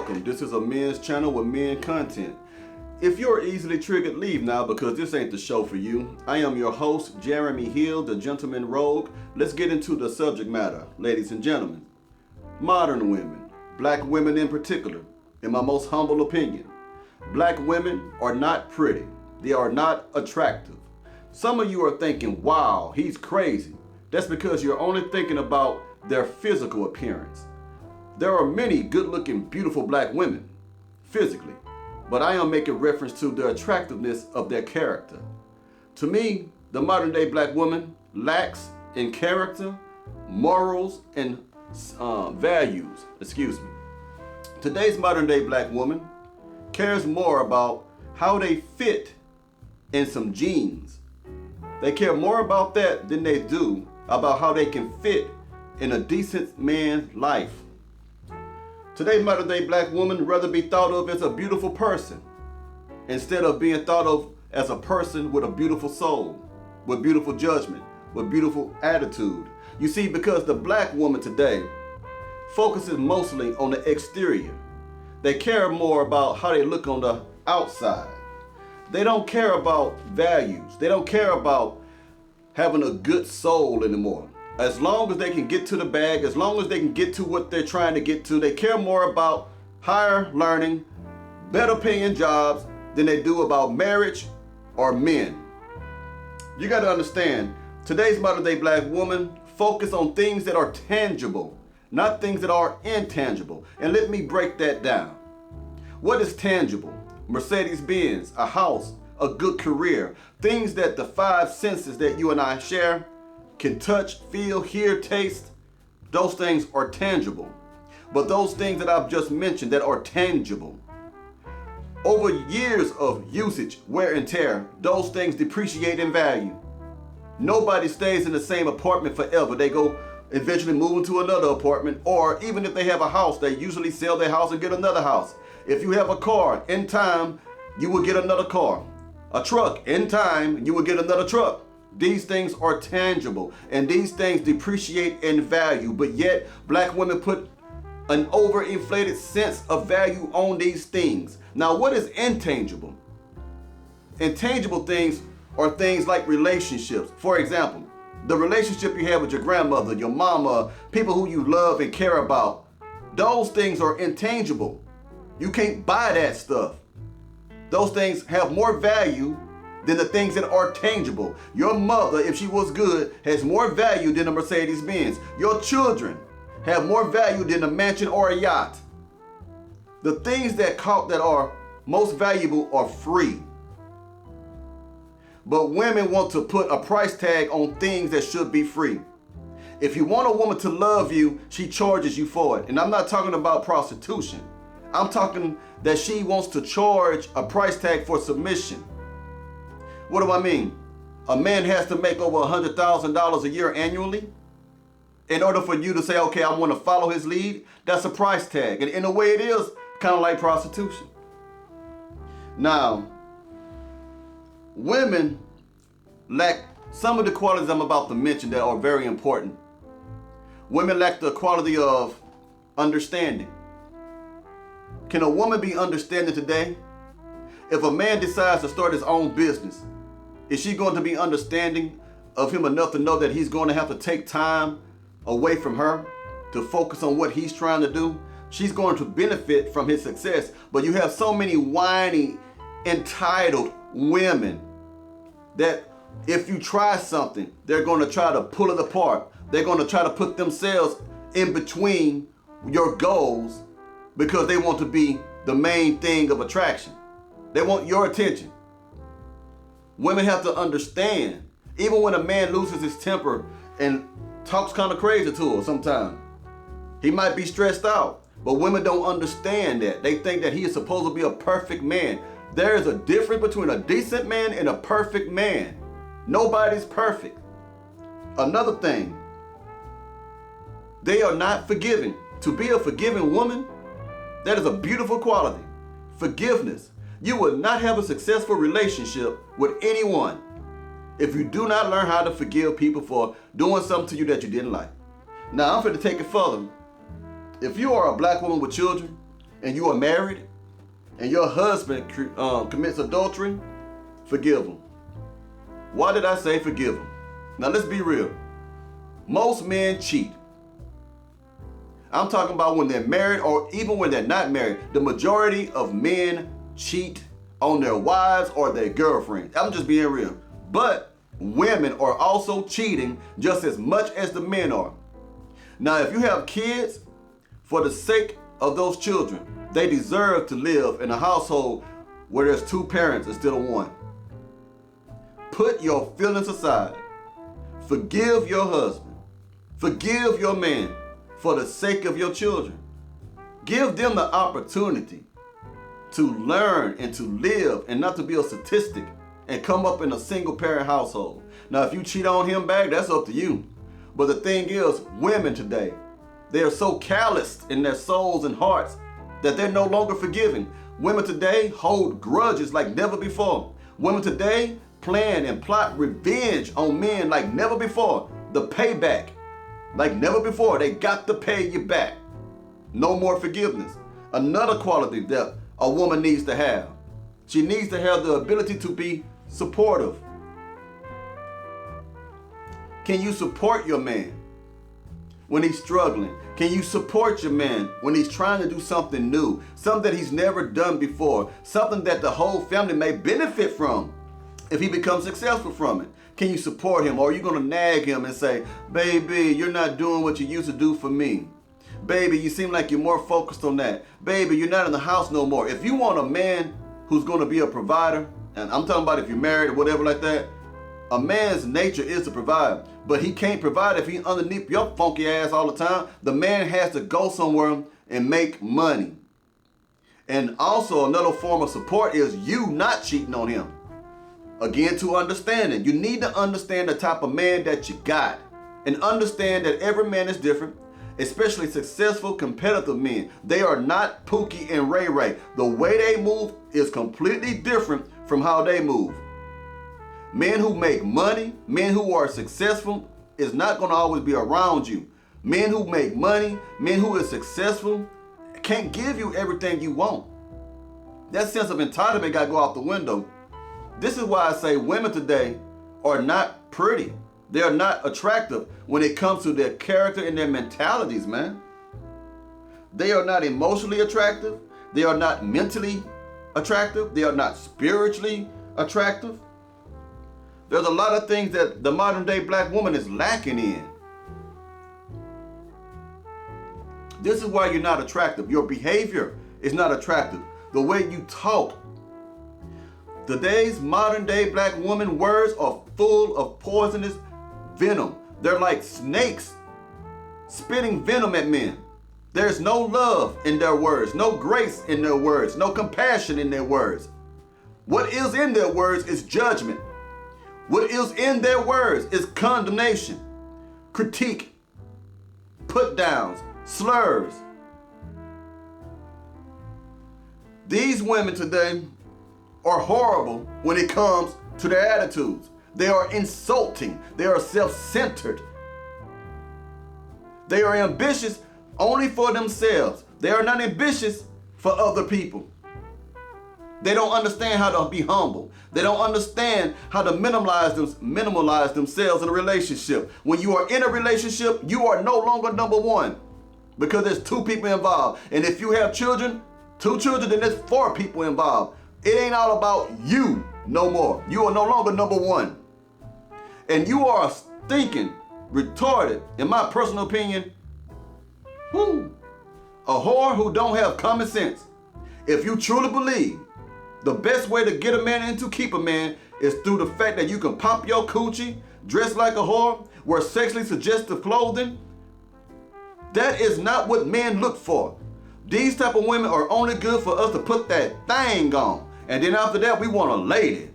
welcome. This is a men's channel with men content. If you're easily triggered, leave now because this ain't the show for you. I am your host, Jeremy HEILD, the gentleman rogue. Let's get into the subject matter, ladies and gentlemen. Modern women, black women in particular, in my most humble opinion, black women are not pretty. They are not attractive. Some of you are thinking, wow, he's crazy. That's because you're only thinking about their physical appearance. There are many good-looking, beautiful black women, physically, but I am making reference to the attractiveness of their character. To me, the modern-day black woman lacks in character, morals, and values. Today's modern-day black woman cares more about how they fit in some jeans. They care more about that than they do about how they can fit in a decent man's life. Today's modern day black woman rather be thought of as a beautiful person instead of being thought of as a person with a beautiful soul, with beautiful judgment, with beautiful attitude. You see, because the black woman today focuses mostly on the exterior. They care more about how they look on the outside. They don't care about values. They don't care about having a good soul anymore. As long as they can get to the bag, as long as they can get to what they're trying to get to, they care more about higher learning, better paying jobs than they do about marriage or men. You got to understand, today's modern day black woman focus on things that are tangible, not things that are intangible. And let me break that down. What is tangible? Mercedes-Benz, a house, a good career, things that the five senses that you and I share can touch, feel, hear, taste. Those things are tangible. But those things that I've just mentioned that are tangible, over years of usage, wear and tear, those things depreciate in value. Nobody stays in the same apartment forever. They go eventually move into another apartment, or even if they have a house, they usually sell their house and get another house. If you have a car, in time, you will get another car. A truck, in time, you will get another truck. These things are tangible and these things depreciate in value, but yet black women put an overinflated sense of value on these things. Now, what is intangible? Intangible things are things like relationships. For example, the relationship you have with your grandmother, your mama, people who you love and care about. Those things are intangible. You can't buy that stuff. Those things have more value than the things that are tangible. Your mother, if she was good, has more value than a Mercedes-Benz. Your children have more value than a mansion or a yacht. The things that are most valuable are free. But women want to put a price tag on things that should be free. If you want a woman to love you, she charges you for it. And I'm not talking about prostitution. I'm talking that she wants to charge a price tag for submission. What do I mean? A man has to make over $100,000 a year annually in order for you to say, okay, I want to follow his lead. That's a price tag. And in a way it is kind of like prostitution. Now, women lack some of the qualities I'm about to mention that are very important. Women lack the quality of understanding. Can a woman be understanding today? If a man decides to start his own business, is she going to be understanding of him enough to know that he's going to have to take time away from her to focus on what he's trying to do? She's going to benefit from his success. But you have so many whiny, entitled women that if you try something, they're going to try to pull it apart. They're going to try to put themselves in between your goals because they want to be the main thing of attraction. They want your attention. Women have to understand, even when a man loses his temper and talks kind of crazy to her sometimes, he might be stressed out, but women don't understand that. They think that he is supposed to be a perfect man. There is a difference between a decent man and a perfect man. Nobody's perfect. Another thing, they are not forgiving. To be a forgiving woman, that is a beautiful quality. Forgiveness. You will not have a successful relationship with anyone if you do not learn how to forgive people for doing something to you that you didn't like. Now, I'm going to take it further. If you are a black woman with children and you are married, and your husband commits adultery, forgive him. Why did I say forgive him? Now let's be real. Most men cheat. I'm talking about when they're married or even when they're not married. The majority of men cheat on their wives or their girlfriends. I'm just being real. But women are also cheating just as much as the men are. Now, if you have kids, for the sake of those children, they deserve to live in a household where there's two parents instead of one. Put your feelings aside. Forgive your husband. Forgive your man for the sake of your children. Give them the opportunity to learn and to live and not to be a statistic and come up in a single parent household. Now, if you cheat on him back, that's up to you. But the thing is, women today, they are so calloused in their souls and hearts that they're no longer forgiving. Women today hold grudges like never before. Women today plan and plot revenge on men like never before. The payback, like never before. They got to pay you back. No more forgiveness. Another quality that a woman needs to have. She needs to have the ability to be supportive. Can you support your man when he's struggling? Can you support your man when he's trying to do something new, something that he's never done before, something that the whole family may benefit from if he becomes successful from it? Can you support him, or are you going to nag him and say, baby, you're not doing what you used to do for me? Baby, you seem like you're more focused on that. Baby, you're not in the house no more. If you want a man who's going to be a provider, and I'm talking about if you're married or whatever like that, a man's nature is to provide, but he can't provide if he's underneath your funky ass all the time. The man has to go somewhere and make money. And also another form of support is you not cheating on him. Again, to understanding. You need to understand the type of man that you got and understand that every man is different, especially successful, competitive men. They are not Pookie and Ray Ray. The way they move is completely different from how they move. Men who make money, men who are successful is not going to always be around you. Men who make money, men who is successful can't give you everything you want. That sense of entitlement got to go out the window. This is why I say women today are not pretty. They are not attractive when it comes to their character and their mentalities, man. They are not emotionally attractive. They are not mentally attractive. They are not spiritually attractive. There's a lot of things that the modern day black woman is lacking in. This is why you're not attractive. Your behavior is not attractive. The way you talk. Today's modern day black woman words are full of poisonous venom. They're like snakes spitting venom at men. There's no love in their words, no grace in their words, no compassion in their words. What is in their words is judgment. What is in their words is condemnation, critique, put downs, slurs. These women today are horrible when it comes to their attitudes. They are insulting. They are self-centered. They are ambitious only for themselves. They are not ambitious for other people. They don't understand how to be humble. They don't understand how to minimalize themselves in a relationship. When you are in a relationship, you are no longer number one because there's two people involved. And if you have children, two children, then there's four people involved. It ain't all about you no more. You are no longer number one. And you are stinking, retarded, in my personal opinion, a whore who don't have common sense. If you truly believe the best way to get a man and to keep a man is through the fact that you can pop your coochie, dress like a whore, wear sexually suggestive clothing, that is not what men look for. These type of women are only good for us to put that thing on. And then after that, we want a lady.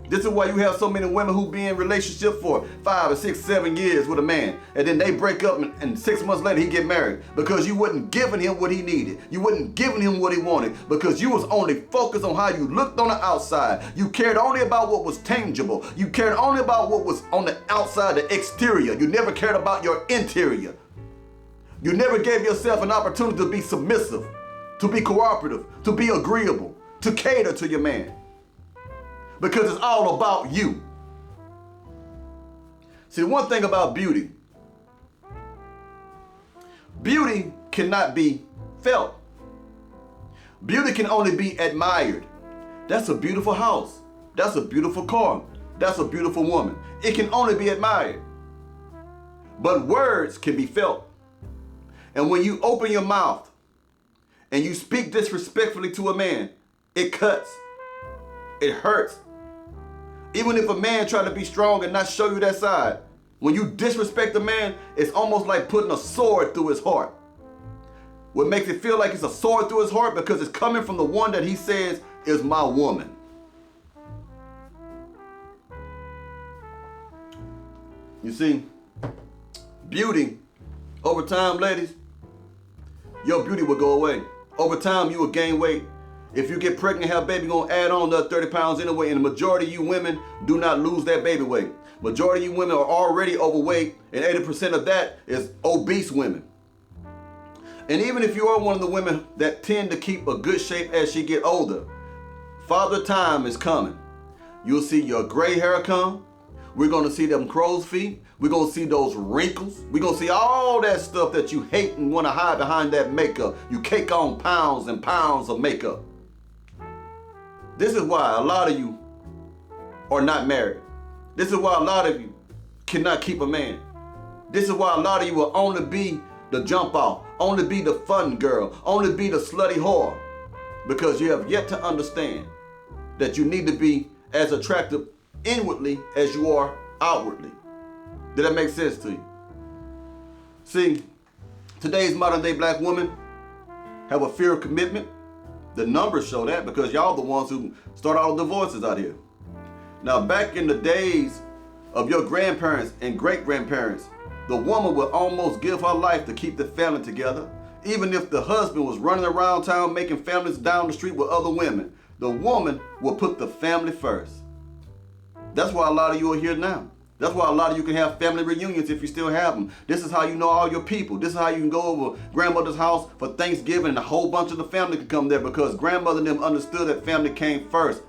This is why you have so many women who be in relationship for 5 or 6, 7 years with a man. And then they break up and 6 months later he get married. Because you wasn't giving him what he needed. You wasn't giving him what he wanted. Because you was only focused on how you looked on the outside. You cared only about what was tangible. You cared only about what was on the outside, the exterior. You never cared about your interior. You never gave yourself an opportunity to be submissive, to be cooperative, to be agreeable, to cater to your man. Because it's all about you. See, one thing about beauty, beauty cannot be felt. Beauty can only be admired. That's a beautiful house. That's a beautiful car. That's a beautiful woman. It can only be admired. But words can be felt. And when you open your mouth and you speak disrespectfully to a man, it cuts. It hurts. Even if a man try to be strong and not show you that side, when you disrespect a man, it's almost like putting a sword through his heart. What makes it feel like it's a sword through his heart? Because it's coming from the one that he says is my woman. You see, beauty, over time, ladies, your beauty will go away. Over time, you will gain weight. If you get pregnant and have a baby, you're going to add on another 30 pounds anyway. And the majority of you women do not lose that baby weight. Majority of you women are already overweight, and 80% of that is obese women. And even if you are one of the women that tend to keep a good shape as she get older, Father Time is coming. You'll see your gray hair come. We're going to see them crow's feet. We're going to see those wrinkles. We're going to see all that stuff that you hate and want to hide behind that makeup. You cake on pounds and pounds of makeup. This is why a lot of you are not married. This is why a lot of you cannot keep a man. This is why a lot of you will only be the jump off, only be the fun girl, only be the slutty whore. Because you have yet to understand that you need to be as attractive inwardly as you are outwardly. Did that make sense to you? See, today's modern day black women have a fear of commitment. The numbers show that because y'all the ones who start all the divorces out here. Now, back in the days of your grandparents and great-grandparents, the woman would almost give her life to keep the family together. Even if the husband was running around town making families down the street with other women, the woman will put the family first. That's why a lot of you are here now. That's why a lot of you can have family reunions if you still have them. This is how you know all your people. This is how you can go over grandmother's house for Thanksgiving and a whole bunch of the family can come there because grandmother and them understood that family came first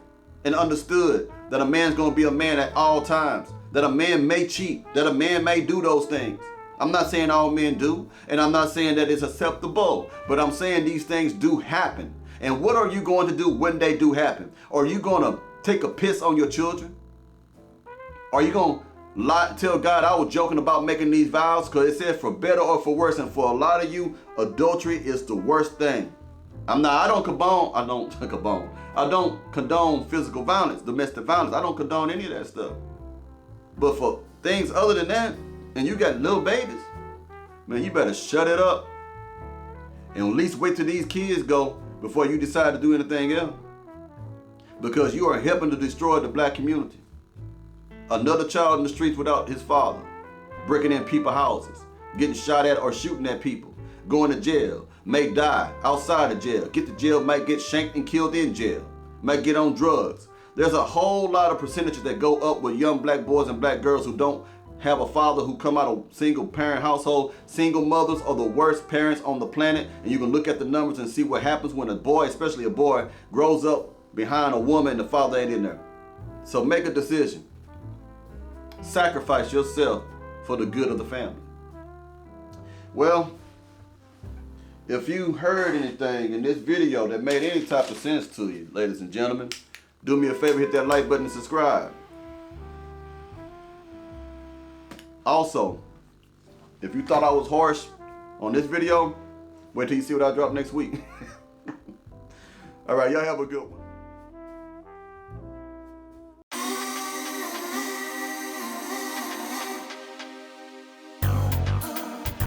and understood that a man's going to be a man at all times, that a man may cheat, that a man may do those things. I'm not saying all men do, and I'm not saying that it's acceptable, but I'm saying these things do happen. And what are you going to do when they do happen? Are you going to take a piss on your children? Are you going to lie, tell God I was joking about making these vows? Because it says for better or for worse, and for a lot of you, adultery is the worst thing. I don't condone physical violence, domestic violence. I don't condone any of that stuff. But for things other than that, and you got little babies, man, you better shut it up. And at least wait till these kids go before you decide to do anything else. Because you are helping to destroy the black community. Another child in the streets without his father, breaking in people's houses, getting shot at or shooting at people, going to jail, may die outside of jail, get to jail, might get shanked and killed in jail, might get on drugs. There's a whole lot of percentages that go up with young black boys and black girls who don't have a father, who come out of single parent household. Single mothers are the worst parents on the planet, and you can look at the numbers and see what happens when a boy, especially a boy, grows up behind a woman and the father ain't in there. So make a decision. Sacrifice yourself for the good of the family. Well, if you heard anything in this video that made any type of sense to you, ladies and gentlemen, do me a favor, hit that like button and subscribe. Also, if you thought I was harsh on this video, wait till you see what I drop next week. All right, y'all have a good one.